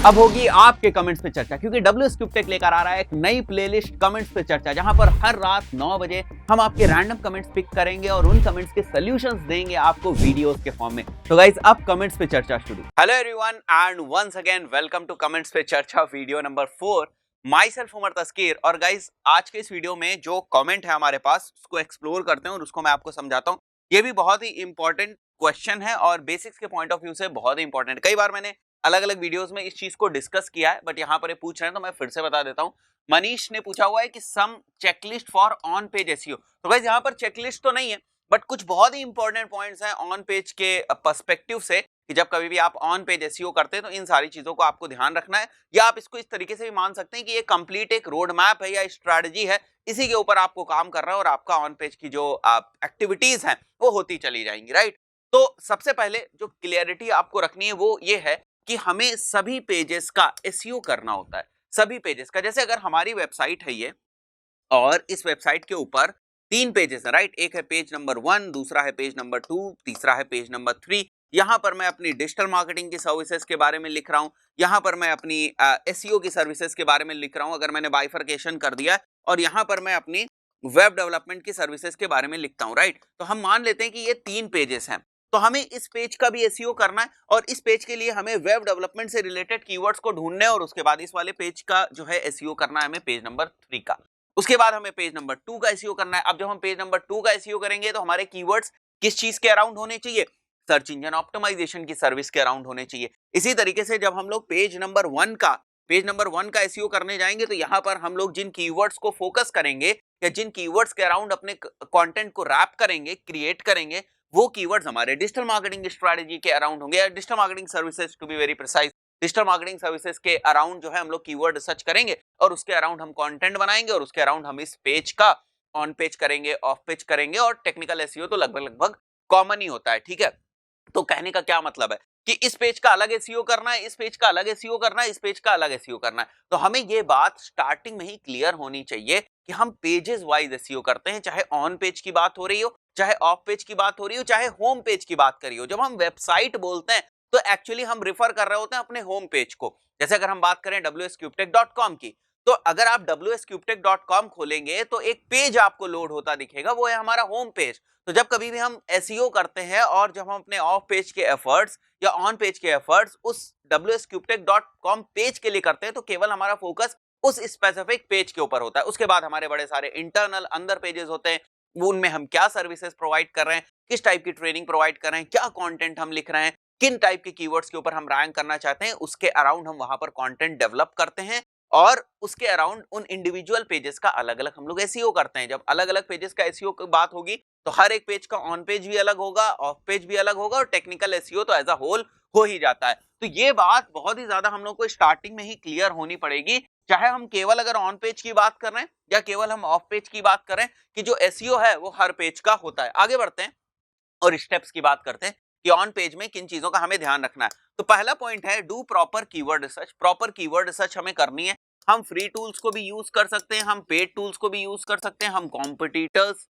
अब होगी आपके कमेंट्स पे चर्चा, क्योंकि WSCubeTech लेकर आ रहा है एक नई प्लेलिस्ट कमेंट्स पे चर्चा, जहां पर हर रात 9 बजे हम आपके रैंडम कमेंट्स पिक करेंगे और उन कमेंट्स के सॉल्यूशंस देंगे आपको वीडियोस के फॉर्म में। तो गाइस, अब कमेंट्स पे चर्चा शुरू। Hello everyone and once again welcome to comments पे चर्चा video number 4। Myself Umar Taskeer. और गाइस, आज के इस वीडियो में जो कमेंट है हमारे पास उसको एक्सप्लोर करते हैं और उसको मैं आपको समझाता हूँ। ये भी बहुत ही इंपॉर्टेंट क्वेश्चन है और बेसिक्स के पॉइंट ऑफ व्यू से बहुत ही इंपॉर्टेंट। कई बार मैंने अलग अलग वीडियोस में इस चीज को डिस्कस किया है, बट यहाँ पर ये पूछ रहे हैं तो मैं फिर से बता देता हूँ। मनीष ने पूछा हुआ है कि some checklist for on page SEO. तो गाइस, यहाँ पर चेकलिस्ट तो नहीं है, बट कुछ बहुत ही इंपॉर्टेंट पॉइंट्स हैं ऑन पेज के पर्सपेक्टिव से, कि जब कभी भी आप ऑन पेज एसईओ करते हैं तो इन सारी चीजों को आपको ध्यान रखना है। या आप इसको इस तरीके से भी मान सकते हैं कि ये कंप्लीट एक रोड मैप है या स्ट्रैटेजी है, इसी के ऊपर आपको काम करना है और आपका ऑन पेज की जो एक्टिविटीज हैं वो होती चली जाएंगी, राइट। तो सबसे पहले जो क्लियरिटी आपको रखनी है वो ये है कि हमें सभी पेजेस का एसईओ करना होता है, सभी पेजेस का। जैसे अगर हमारी वेबसाइट है ये और इस वेबसाइट के ऊपर 3 पेजेस है, राइट। एक है पेज नंबर 1, दूसरा है पेज नंबर 2, तीसरा है पेज नंबर 3। यहाँ पर मैं अपनी डिजिटल मार्केटिंग की सर्विसेज के बारे में लिख रहा हूँ, यहाँ पर मैं अपनी एसईओ की सर्विसेज के बारे में लिख रहा हूँ, अगर मैंने बाइफरकेशन कर दिया है, और यहाँ पर मैं अपनी वेब डेवलपमेंट की सर्विसेज के बारे में लिखता हूँ, राइट। तो हम मान लेते हैं कि ये 3 पेजेस हैं, तो हमें इस पेज का भी एसईओ करना है और इस पेज के लिए हमें वेब डेवलपमेंट से रिलेटेड कीवर्ड्स को ढूंढने और उसके बाद इस वाले पेज का जो है एसईओ करना है हमें पेज नंबर 3 का। उसके बाद हमें पेज नंबर 2 का एसईओ करना है। अब जब हम पेज नंबर 2 का एसईओ करेंगे तो हमारे कीवर्ड्स किस चीज के अराउंड होने चाहिए? सर्च इंजन ऑप्टिमाइजेशन की सर्विस के अराउंड होने चाहिए। इसी तरीके से जब हम लोग पेज नंबर 1 का एसईओ करने जाएंगे तो यहाँ पर हम लोग जिन कीवर्ड्स को फोकस करेंगे या जिन कीवर्ड्स के अराउंड अपने कंटेंट को रैप करेंगे, क्रिएट करेंगे, वो कीवर्ड्स हमारे डिजिटल मार्केटिंग स्ट्रेटजी के अराउंड होंगे या digital marketing services, to be very precise. Digital marketing services के अराउंड जो है हम लोग कीवर्ड रिसर्च करेंगे और उसके अराउंड हम कंटेंट बनाएंगे और उसके अराउंड हम इस पेज का ऑन पेज करेंगे, ऑफ पेज करेंगे। और टेक्निकल एसईओ तो लगभग कॉमन ही होता है, ठीक है। तो कहने का क्या मतलब है कि इस पेज का अलग एसईओ करना है, इस पेज का अलग एसईओ करना है, इस पेज का अलग एसईओ करना है। तो हमें ये बात स्टार्टिंग में ही क्लियर होनी चाहिए कि हम पेजेस वाइज एसईओ करते हैं, चाहे ऑन पेज की बात हो रही हो, चाहे ऑफ पेज की बात हो रही हो, चाहे होम पेज की बात करी हो। जब हम वेबसाइट बोलते हैं तो एक्चुअली हम रिफर कर रहे होते हैं अपने होम पेज को। जैसे अगर हम बात करें WSCubeTech.com की, तो अगर आप WSCubeTech.com खोलेंगे तो एक पेज आपको लोड होता दिखेगा, वो है हमारा होम पेज। तो जब कभी भी हम एसईओ करते हैं और जब हम अपने ऑफ पेज के एफर्ट्स या ऑन पेज के एफर्ट्स उस WSCubeTech.com पेज के लिए करते हैं तो केवल हमारा फोकस उस स्पेसिफिक पेज के ऊपर होता है। उसके बाद हमारे बड़े सारे इंटरनल अंदर पेजेस होते हैं, उनमें हम क्या सर्विसेज प्रोवाइड कर रहे हैं, किस टाइप की ट्रेनिंग प्रोवाइड कर रहे हैं, क्या कंटेंट हम लिख रहे हैं, किन टाइप के कीवर्ड्स के ऊपर हम रैंक करना चाहते हैं, उसके अराउंड हम वहां पर कंटेंट डेवलप करते हैं और उसके अराउंड उन इंडिविजुअल पेजेस का अलग अलग हम लोग एसईओ करते हैं। जब अलग अलग पेजेस का एसईओ की बात होगी तो हर एक पेज का ऑन पेज भी अलग होगा, ऑफ पेज भी अलग होगा और टेक्निकल एसईओ तो एज अ होल हो ही जाता है। तो ये बात बहुत ही ज्यादा हम लोग को स्टार्टिंग में ही क्लियर होनी पड़ेगी, चाहे हम केवल अगर ऑन पेज की बात कर रहे हैं या केवल हम ऑफ पेज की बात कर रहे हैं, कि जो एसईओ है वो हर पेज का होता है। आगे बढ़ते हैं और स्टेप्स की बात करते हैं कि ऑन पेज में किन चीजों का हमें ध्यान रखना है। तो पहला पॉइंट है do proper keyword research. Proper keyword research हमें करनी है। हम फ्री टूल्स को भी यूज कर सकते हैं, हम पेड टूल्स को भी यूज कर सकते हैं, हम कॉम्पिटिटर्स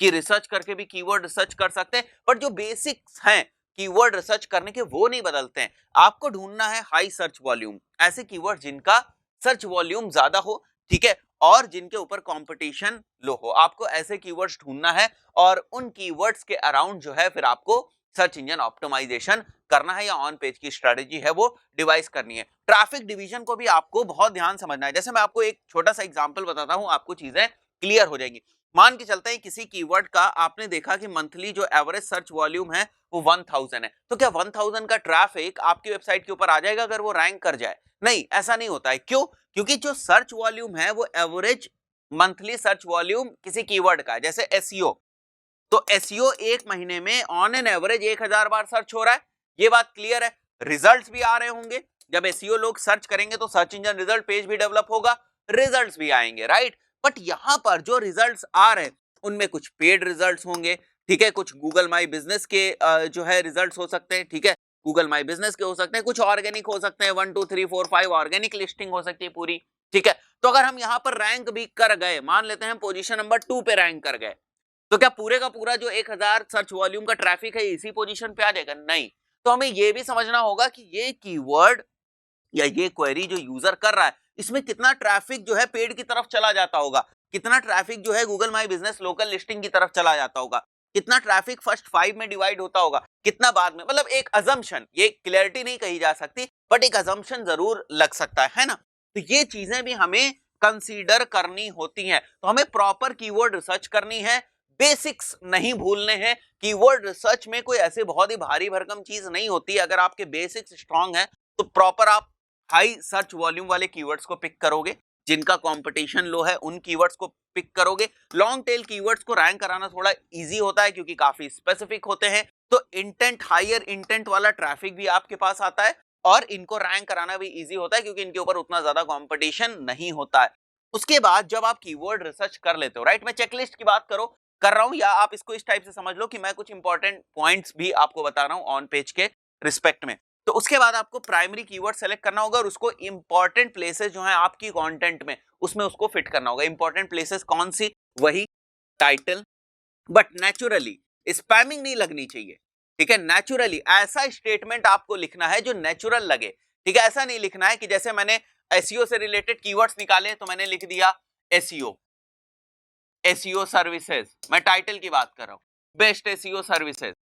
की रिसर्च करके भी कीवर्ड रिसर्च कर सकते हैं, बट जो बेसिक्स हैं कीवर्ड रिसर्च करने के वो नहीं बदलते हैं। आपको ढूंढना है हाई सर्च वॉल्यूम, ऐसे कीवर्ड जिनका सर्च वॉल्यूम ज्यादा हो, ठीक है, और जिनके ऊपर कंपटीशन लो हो। आपको ऐसे कीवर्ड्स ढूंढना है और उन कीवर्ड्स के अराउंड जो है फिर आपको सर्च इंजन ऑप्टिमाइजेशन करना है या ऑन पेज की स्ट्रेटजी है वो डिवाइस करनी है। ट्रैफिक डिवीजन को भी आपको बहुत ध्यान समझना है। जैसे मैं आपको एक छोटा सा एग्जांपल बताता हूं, आपको चीजें क्लियर हो जाएंगी। मान के चलते हैं किसी कीवर्ड का आपने देखा कि मंथली जो एवरेज सर्च वॉल्यूम है वो 1000 है, तो क्या 1000 का ट्रैफिक आपकी वेबसाइट के ऊपर आ जाएगा अगर वो रैंक कर जाए? नहीं, ऐसा नहीं होता है। क्यों? क्योंकि जो सर्च वॉल्यूम है वो एवरेज मंथली सर्च वॉल्यूम किसी कीवर्ड का है। जैसे एसईओ, तो एसईओ एक महीने में on an average 1000 bar search हो रहा है, ये बात क्लियर है। रिजल्ट्स भी आ रहे होंगे, जब एसईओ लोग सर्च करेंगे तो सर्च इंजन रिजल्ट पेज भी डेवलप होगा, रिजल्ट्स भी आएंगे, राइट। बट यहां पर जो रिजल्ट्स आ रहे हैं उनमें कुछ पेड रिजल्ट्स होंगे, ठीक है, कुछ गूगल माई बिजनेस के जो है रिजल्ट्स हो सकते हैं, ठीक है, गूगल माई बिजनेस के हो सकते हैं, कुछ ऑर्गेनिक हो सकते हैं, 1 2 3 4 5 ऑर्गेनिक लिस्टिंग हो सकती है पूरी, ठीक है। तो अगर हम यहाँ पर रैंक भी कर गए, मान लेते हैं पोजीशन नंबर 2 पे रैंक कर गए, तो क्या पूरे का पूरा जो 1000 सर्च वॉल्यूम का ट्रैफिक है इसी पोजीशन पे आ जाएगा? नहीं। तो हमें ये भी समझना होगा कि ये कीवर्ड या ये क्वेरी जो यूजर कर रहा है इसमें कितना ट्रैफिक जो है पेड की तरफ चला जाता होगा, कितना ट्रैफिक जो है Google my business local listing की तरफ चला जाता होगा, कितना ट्रैफिक फर्स्ट 5 में डिवाइड होता होगा, कितना बाद में, मतलब एक अजम्पशन, ये क्लियरिटी नहीं कही जा सकती बट एक अजम्पशन जरूर लग सकता है ना। तो ये चीजें भी हमें कंसीडर करनी होती हैं। तो हमें प्रॉपर कीवर्ड रिसर्च करनी है, बेसिक्स नहीं भूलने हैं। कीवर्ड रिसर्च में कोई ऐसे बहुत ही भारी भरकम चीज नहीं होती। अगर आपके बेसिक्स स्ट्रांग है तो प्रॉपर आप हाई सर्च वॉल्यूम वाले कीवर्ड्स को पिक करोगे, जिनका कंपटीशन लो है उन कीवर्ड्स को पिक करोगे। लॉन्ग टेल कीवर्ड्स को रैंक कराना थोड़ा इजी होता है क्योंकि काफी स्पेसिफिक होते हैं, तो इंटेंट, हायर इंटेंट वाला ट्रैफिक भी आपके पास आता है और इनको रैंक कराना भी इजी होता है क्योंकि इनके ऊपर उतना ज्यादा कंपटीशन नहीं होता है। उसके बाद जब आप कीवर्ड रिसर्च कर लेते हो, राइट, मैं चेकलिस्ट की बात कर रहा हूं या आप इसको इस टाइप से समझ लो कि मैं कुछ इंपॉर्टेंट पॉइंट्स भी आपको बता रहा हूं ऑन पेज के रिस्पेक्ट में। तो उसके बाद आपको प्राइमरी कीवर्ड सेलेक्ट करना होगा और उसको इंपॉर्टेंट प्लेसेस जो है आपकी कंटेंट में उसमें उसको फिट करना होगा। इंपॉर्टेंट प्लेसेस कौन सी? वही टाइटल, बट नेचुरली स्पैमिंग नहीं लगनी चाहिए, ठीक है। नेचुरली ऐसा स्टेटमेंट आपको लिखना है जो नेचुरल लगे, ठीक है। ऐसा नहीं लिखना है कि जैसे मैंने एसईओ से रिलेटेड कीवर्ड्स निकाले तो मैंने लिख दिया एसईओ, एसईओ सर्विसेज, मैं टाइटल की बात कर रहा हूं, बेस्ट एसईओ सर्विसेज,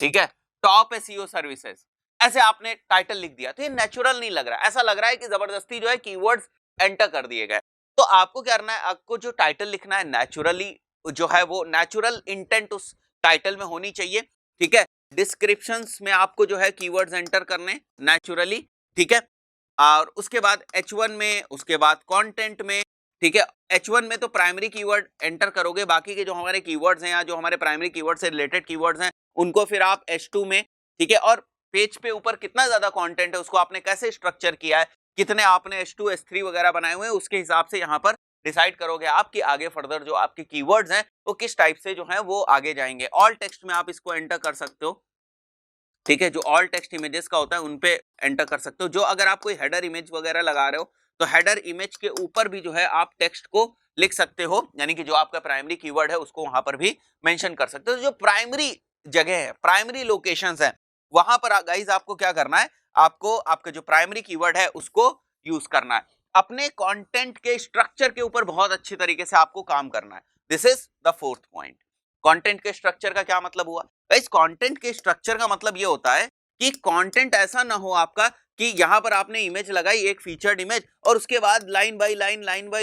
ठीक है, टॉप एसईओ सर्विसेज, ऐसे आपने टाइटल लिख दिया तो ये नेचुरल नहीं लग रहा है। ऐसा लग रहा है कि जबरदस्ती जो है कीवर्ड्स एंटर कर दिए गए। तो आपको क्या करना है, आपको जो टाइटल लिखना है नेचुरली जो है वो नेचुरल इंटेंट उस टाइटल में होनी चाहिए, ठीक है। डिस्क्रिप्शंस में आपको जो है कीवर्ड्स एंटर करने नेचुरली, ठीक है। और उसके बाद H1 में, उसके बाद कंटेंट में, ठीक है। H1 में तो प्राइमरी कीवर्ड एंटर करोगे, बाकी के जो हमारे कीवर्ड्स हैं या जो हमारे प्राइमरी कीवर्ड से रिलेटेड कीवर्ड्स हैं उनको फिर आप H2 में, ठीक है। और पेज पे ऊपर कितना ज्यादा कंटेंट है उसको आपने कैसे स्ट्रक्चर किया है, कितने आपने H2 H3 वगैरह बनाए हुए हैं, उसके हिसाब से यहाँ पर डिसाइड करोगे आप कि आगे फर्दर जो आपके कीवर्ड्स हैं वो किस टाइप से जो है वो आगे जाएंगे। ऑल टेक्स्ट में आप इसको एंटर कर सकते हो, ठीक है। जो ऑल टेक्स्ट इमेजेस का होता है उन पे एंटर कर सकते हो। जो अगर आप कोई हेडर इमेज वगैरह लगा रहे हो तो हेडर इमेज के ऊपर भी जो है आप टेक्स्ट को लिख सकते हो, यानी कि जो आपका प्राइमरी कीवर्ड है उसको वहां पर भी मेंशन कर सकते हो। जो प्राइमरी जगह है, प्राइमरी लोकेशंस है, वहां पर गाइस आपको क्या करना है, आपको आपका जो प्राइमरी कीवर्ड है उसको यूज करना है। अपने कंटेंट के स्ट्रक्चर के ऊपर बहुत अच्छी तरीके से आपको काम करना है। This is the fourth point. Content के स्ट्रक्चर का क्या मतलब हुआ? इस कंटेंट के स्ट्रक्चर का मतलब ये होता है कि कंटेंट ऐसा ना हो आपका कि यहां पर आपने इमेज लगाई, एक फीचर्ड इमेज, और उसके बाद लाइन बाय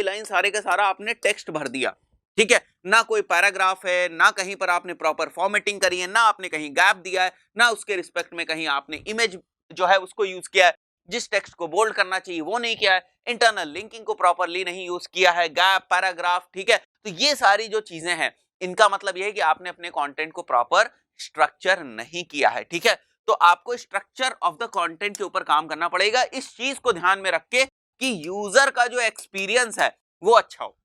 लाइन सारे का सारा आपने टेक्स्ट भर दिया, ठीक है। ना कोई पैराग्राफ है, ना कहीं पर आपने प्रॉपर फॉर्मेटिंग करी है, ना आपने कहीं गैप दिया है, ना उसके रिस्पेक्ट में कहीं आपने इमेज जो है उसको यूज किया है, जिस टेक्स्ट को बोल्ड करना चाहिए वो नहीं किया है, इंटरनल लिंकिंग को प्रॉपरली नहीं यूज किया है, गैप, पैराग्राफ, ठीक है। तो ये सारी जो चीजें हैं इनका मतलब यह है कि आपने अपने कंटेंट को प्रॉपर स्ट्रक्चर नहीं किया है, ठीक है। तो आपको स्ट्रक्चर ऑफ द कंटेंट के ऊपर काम करना पड़ेगा, इस चीज को ध्यान में रख के कि यूजर का जो एक्सपीरियंस है वो अच्छा हो।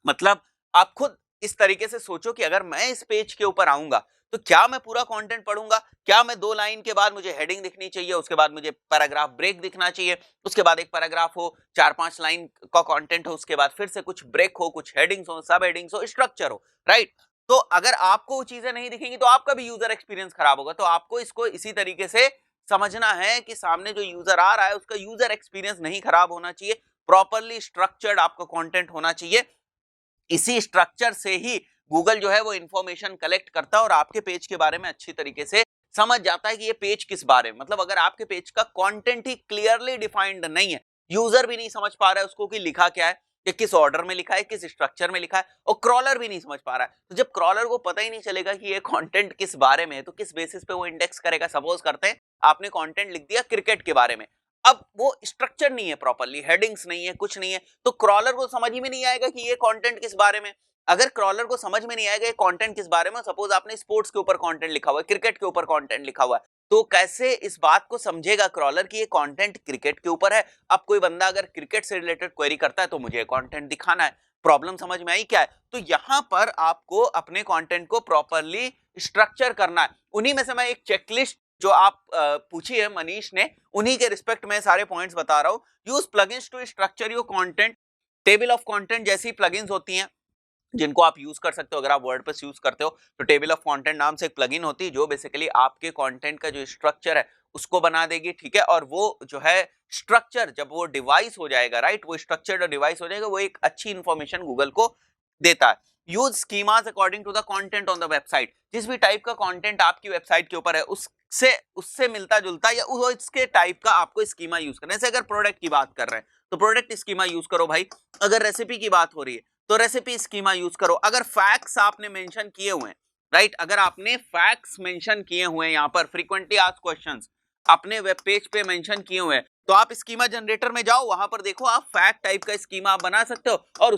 मतलब आप खुद इस तरीके से सोचो कि अगर मैं इस पेज के ऊपर आऊंगा तो क्या मैं पूरा कंटेंट पढ़ूंगा, क्या मैं 2 लाइन के बाद मुझे हेडिंग दिखनी चाहिए, उसके बाद मुझे पैराग्राफ ब्रेक दिखना चाहिए, उसके बाद एक पैराग्राफ हो, 4-5 लाइन का कंटेंट हो, उसके बाद फिर से कुछ ब्रेक हो, कुछ हेडिंग्स हो, सब हेडिंग्स हो, स्ट्रक्चर हो, राइट। तो अगर आपको वो चीजें नहीं दिखेंगी तो आपका भी यूजर एक्सपीरियंस खराब होगा। तो आपको इसको इसी तरीके से समझना है कि सामने जो यूजर आ रहा है उसका यूजर एक्सपीरियंस नहीं खराब होना चाहिए, प्रॉपरली स्ट्रक्चर्ड आपका कंटेंट होना चाहिए। इसी स्ट्रक्चर से ही गूगल जो है वो इंफॉर्मेशन कलेक्ट करता है और आपके पेज के बारे में अच्छी तरीके से समझ जाता है कि ये पेज किस बारे में, मतलब अगर आपके पेज का कंटेंट ही क्लियरली डिफाइंड नहीं है, यूजर भी नहीं समझ पा रहा है उसको कि लिखा क्या है, कि किस ऑर्डर में लिखा है, किस स्ट्रक्चर में लिखा है, और क्रॉलर भी नहीं समझ पा रहा है, तो जब क्रॉलर को पता ही नहीं चलेगा कि ये कंटेंट किस बारे में है तो किस बेसिस पे वो इंडेक्स करेगा। सपोज करते हैं आपने कंटेंट लिख दिया क्रिकेट के बारे में, अब वो स्ट्रक्चर नहीं है, प्रॉपरली हेडिंग्स नहीं है, कुछ नहीं है, तो क्रॉलर को समझ ही में नहीं आएगा कि ये कंटेंट किस बारे में। अगर क्रॉलर को समझ में नहीं आएगा ये कंटेंट किस बारे में, सपोज आपने स्पोर्ट्स के ऊपर कंटेंट लिखा हुआ है, क्रिकेट के ऊपर कंटेंट लिखा हुआ है, तो कैसे इस बात को समझेगा क्रॉलर कि ये कंटेंट क्रिकेट के ऊपर है। अब कोई बंदा अगर क्रिकेट से रिलेटेड क्वेरी करता है तो मुझे कंटेंट दिखाना है। प्रॉब्लम समझ में आई क्या है? तो यहां पर आपको अपने कंटेंट को प्रॉपरली स्ट्रक्चर करना है। उन्हीं में से मैं एक चेकलिस्ट जो आप पूछी है मनीष ने, उन्हीं के रिस्पेक्ट में सारे पॉइंट्स बता रहा हूं। Use plugins to structure your content. Table of content जैसी प्लगइन्स होती हैं जिनको आप यूज कर सकते हो। अगर आप वर्डप्रेस यूज करते हो तो टेबल ऑफ कंटेंट नाम से एक प्लगइन होती है जो बेसिकली आपके कंटेंट का जो स्ट्रक्चर है उसको बना देगी, ठीक है। और वो जो है स्ट्रक्चर जब वो डिवाइस हो जाएगा, राइट, वो स्ट्रक्चर्ड डिवाइस हो जाएगा, वो एक अच्छी इंफॉर्मेशन गूगल को देता है। Use schemas according to the content on the website, जिस भी टाइप का कंटेंट आपकी वेबसाइट के ऊपर है उससे उससे मिलता जुलता या उसके टाइप का आपको स्कीमा यूज करना है। जैसे अगर प्रोडक्ट की बात कर रहे हैं तो प्रोडक्ट स्कीमा यूज करो भाई, अगर रेसिपी की बात हो रही है तो रेसिपी स्कीमा यूज करो, अगर फैक्ट्स आपने मेंशन किए हुए हैं, राइट, अगर आपने फैक्ट्स मेंशन किए हुए हैं, यहाँ पर फ्रीक्वेंटली आस्क्ड क्वेश्चंस अपने वेब पेज पे मेंशन किए हुए हैं, तो आप स्कीमा जनरेटर में जाओ, वहां पर देखो आप फैक्ट टाइप का स्कीमा आप बना सकते हो और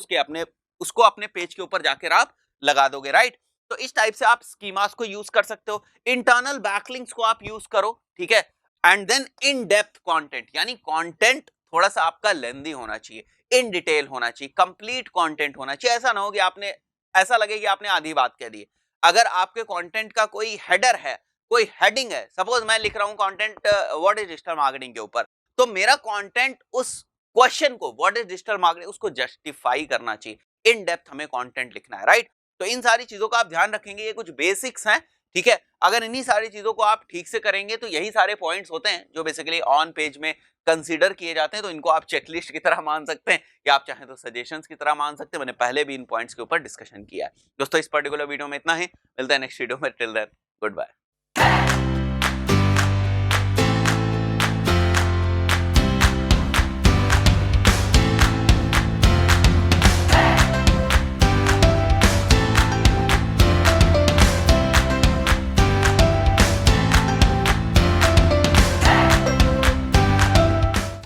उसको अपने पेज के ऊपर जाकर आप लगा दोगे, राइट। तो इस टाइप से आप स्कीमास को यूज कर सकते हो। इंटरनल बैकलिंक्स को आप यूज करो, ठीक है। And then in depth content, यानी कंटेंट थोड़ा सा आपका लेंदी होना चाहिए, इन डिटेल होना चाहिए, कंप्लीट कंटेंट होना चाहिए। ऐसा ना हो कि आपने ऐसा लगे कि आपने आधी बात कह दी। अगर आपके कंटेंट का कोई हेडर है, कोई हेडिंग है, सपोज मैं लिख रहा हूं content what is digital marketing के ऊपर, तो मेरा कंटेंट उस क्वेश्चन को व्हाट इज डिजिटल मार्केटिंग उसको जस्टिफाई करना चाहिए। इन डेप्थ हमें कंटेंट लिखना है, राइट। तो इन सारी चीजों का आप ध्यान रखेंगे, ये कुछ बेसिक्स हैं, ठीक है। अगर इन्हीं सारी चीजों को आप ठीक से करेंगे तो यही सारे पॉइंट्स होते हैं जो बेसिकली ऑन पेज में कंसीडर किए जाते हैं। तो इनको आप चेकलिस्ट की तरह मान सकते हैं या आप चाहें तो सजेशंस की तरह मान सकते हैं। मैंने पहले भी इन पॉइंट्स के ऊपर डिस्कशन किया है। दोस्तों इस पर्टिकुलर वीडियो में इतना ही, मिलता है नेक्स्ट वीडियो में। Till then good bye.